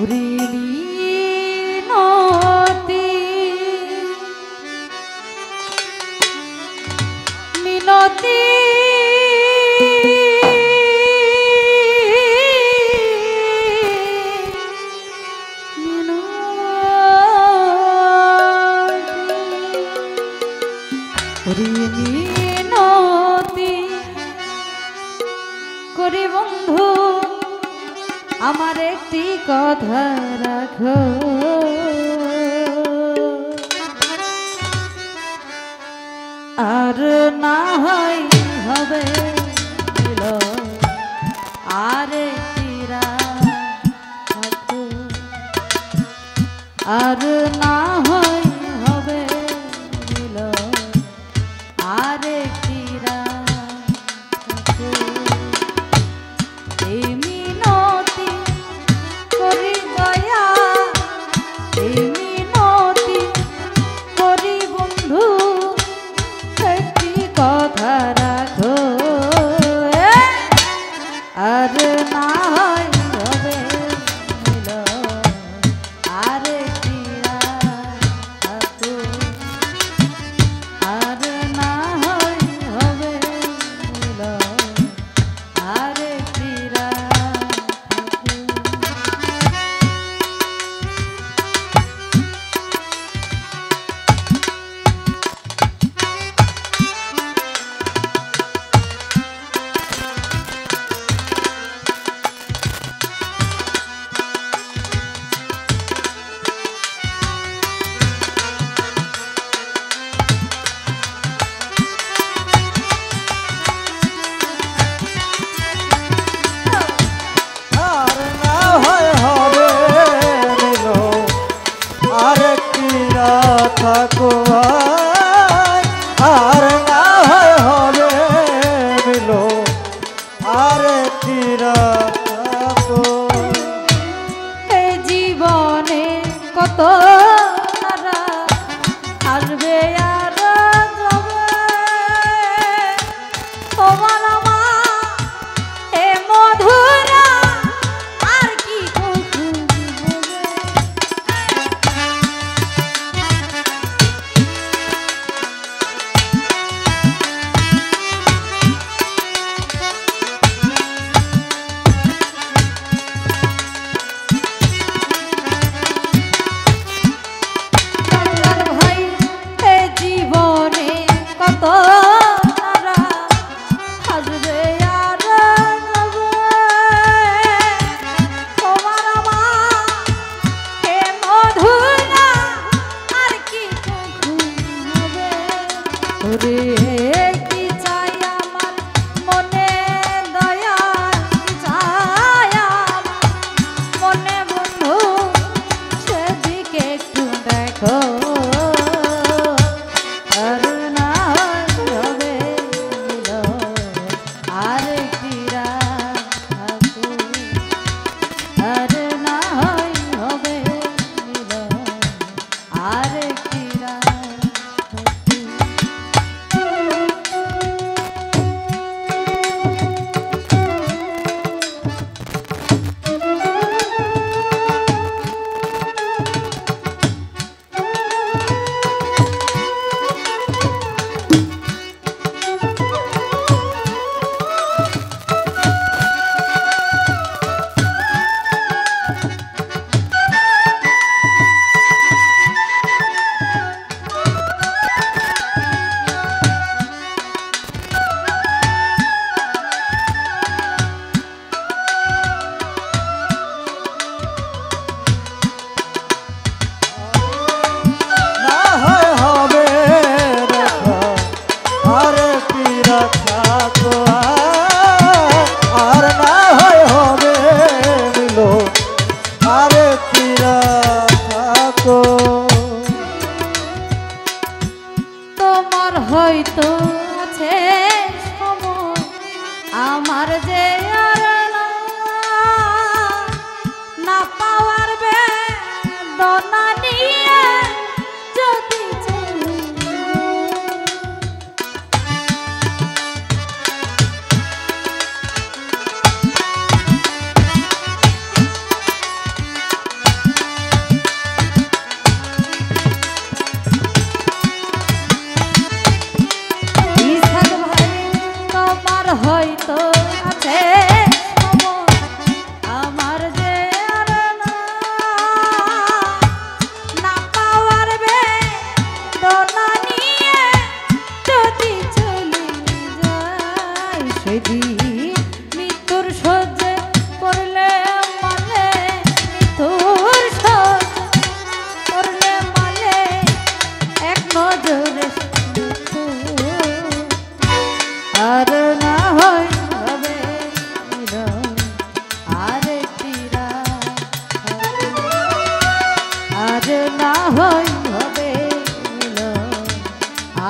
রিলিনতি মিনতি মিনতি করি বন্ধু আমার একটি কথা রাখো আর না হয় হবে আর রাখো আর না হয় হবে আর রাখো এই মিনতি করি দয়া এই মিনতি করি বন্ধু একটি কথা রাখো আর না হয় হবে আর রাখো আর না হয় হবে আর থাকো আর না হয় হবে মিলো আর থাকো এই জীবনে কত তারা আসবে আর যাবে তোমার আমার এ মধুরা আর কি কি চাই আমার মনে দয়া চাই আমার মনে বন্ধু সেদিকে একটু দেখো আর না হবে আর কি রাখো আর না হবে আর কি হয় হবে মিলন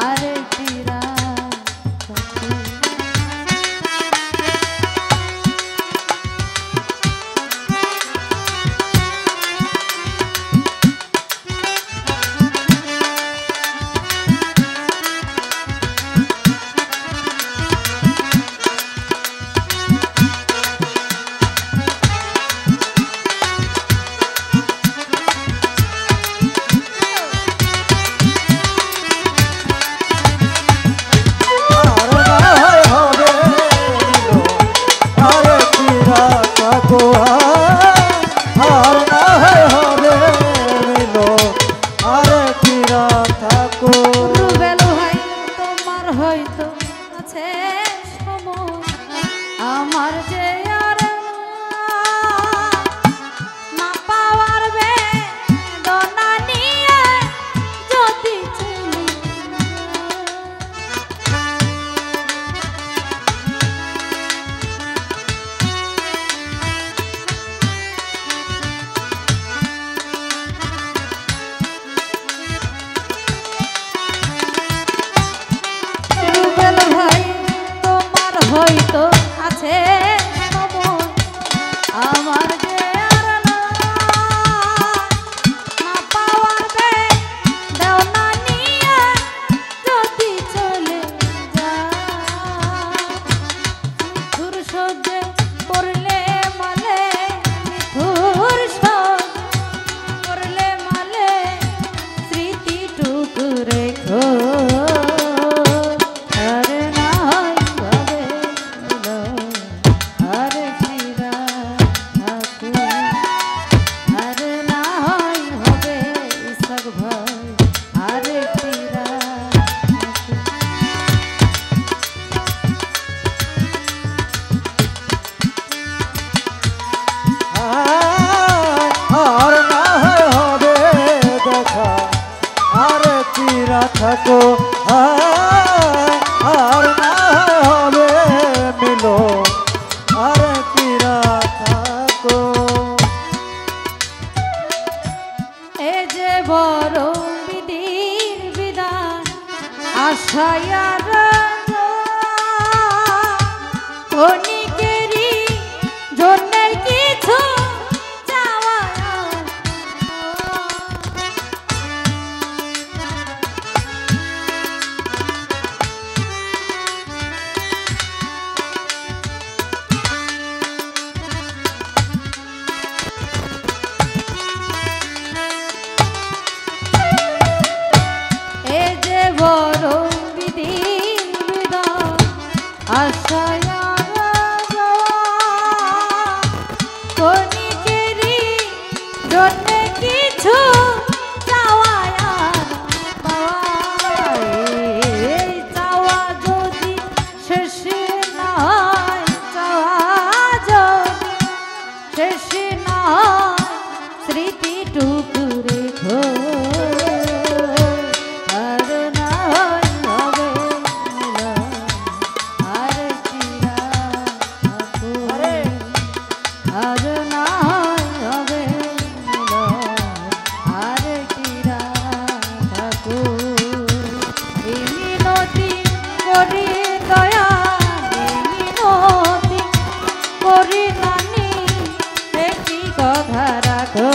আরেকটি রাত থাকুক। রুবেল ভাই তোমার হয়তো আছে সময় আমার যে আর না পাওয়ার বেদনা নিয়ে যদি চলি রুবেল ভাই তোমার হয়তো আছে সময় আমার যে আর না পাওয়ার বেদনা নিয়ে যদি চলে যায় মিঠুর সহ্যে পড়লে মালে মিঠুর সহ্যে পড়লে মালে স্মৃতিটুকু রেখো আরে না হয় হবে মিলন আরেকটি রাত থাকুক। আরে না হয় হবে ইসক ভাই আরেকটি রাত থাকুক। আর না হয় হবে দেখা আর চিরা থাকো আর না হয় হবে মিলো আর চিরা থাকো এ যে বড় বিধির বিধান আশায়ার ক্ষণিকেরই জন্য কিছু চাওয়া এ যে বড় বিধির বিধান আশায়ার ক্ষণিকেরই জন্য কিছু চাওয়া আর পাওয়া এই চাওয়া যদি শেষ না হয় চাওয়া যদি শেষ না হয় স্মৃতিটুকু রেখো আর না হয় হবে মিলন আরেকটি রাত থাকুক। আর না হয় হবে মিলন আরেকটি রাত থাকুক। এই মিনতি করি দয়া এই মিনতি করি নানি একটি কথা রাখো